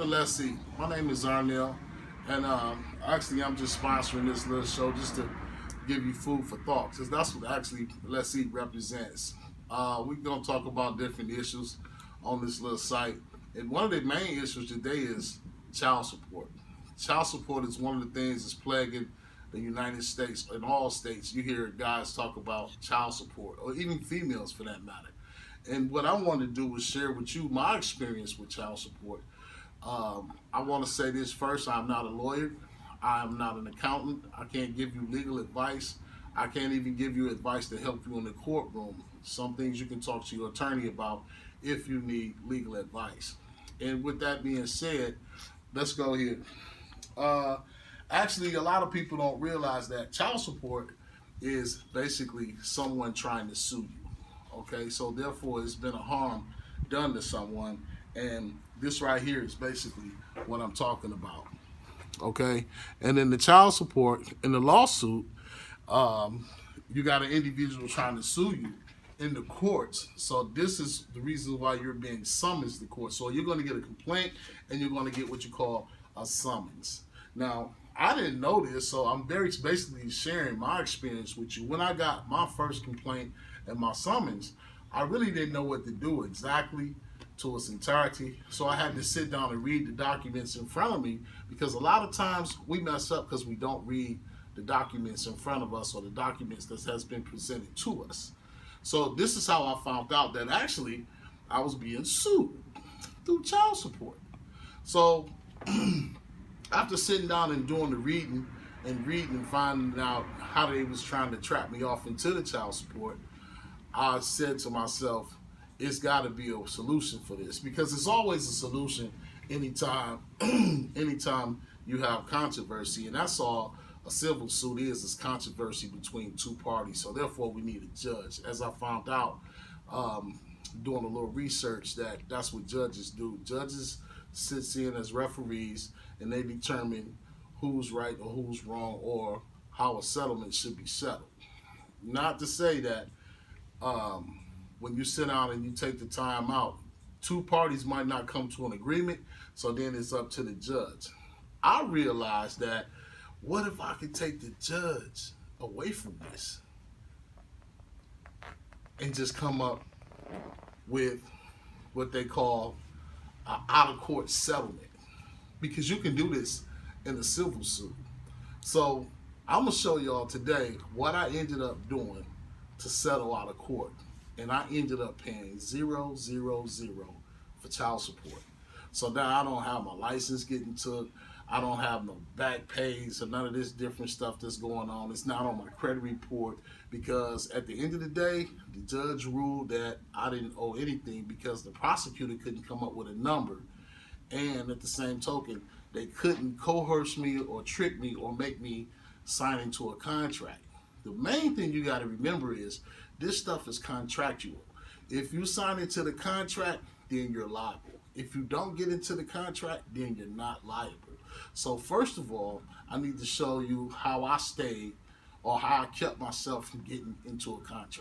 Let's see. My name is Arnell, and actually, I'm just sponsoring this little show just to give you food for thought, because that's what actually Let's Eat represents. We're gonna talk about different issues on this little site, and one of the main issues today is child support. Child support is one of the things that's plaguing the United States. In all states, you hear guys talk about child support, or even females for that matter. And what I want to do is share with you my experience with child support. I want to say this first. I'm not a lawyer. I'm not an accountant. I can't give you legal advice. I can't even give you advice to help you in the courtroom. Some things you can talk to your attorney about if you need legal advice. And with that being said, let's go here. Actually, a lot of people don't realize that child support is basically someone trying to sue you. Okay, so therefore it's been a harm done to someone, and this right here is basically what I'm talking about. Okay, and then the child support in the lawsuit, you got an individual trying to sue you in the courts. So this is the reason why you're being summoned to court. So you're going to get a complaint, and you're going to get what you call a summons. Now, I didn't know this, so I'm very basically sharing my experience with you. When I got my first complaint and my summons, I really didn't know what to do exactly to its entirety. So I had to sit down and read the documents in front of me, because a lot of times we mess up because we don't read the documents in front of us, or the documents that has been presented to us. So this is how I found out that actually I was being sued through child support. So after sitting down and doing the reading and finding out how they was trying to trap me off into the child support, I said to myself, it's got to be a solution for this, because it's always a solution anytime anytime you have controversy, and that's all a civil suit is controversy between two parties. So therefore we need a judge. As I found out doing a little research, that's what judges do. Judges sits in as referees, and they determine who's right or who's wrong, or how a settlement should be settled. Not to say that when you sit down and you take the time out, two parties might not come to an agreement, so then it's up to the judge. I realized that, what if I could take the judge away from this and just come up with what they call an out-of-court settlement? Because you can do this in a civil suit. So I'm going to show y'all today what I ended up doing to settle out of court. And I ended up paying $0 for child support. So now I don't have my license getting took. I don't have no back pays or none of this different stuff that's going on. It's not on my credit report, because at the end of the day, the judge ruled that I didn't owe anything, because the prosecutor couldn't come up with a number. And at the same token, they couldn't coerce me or trick me or make me sign into a contract. The main thing you got to remember is this stuff is contractual. If you sign into the contract, then you're liable. If you don't get into the contract, then you're not liable. So first of all, I need to show you how I stayed, or how I kept myself from getting into a contract.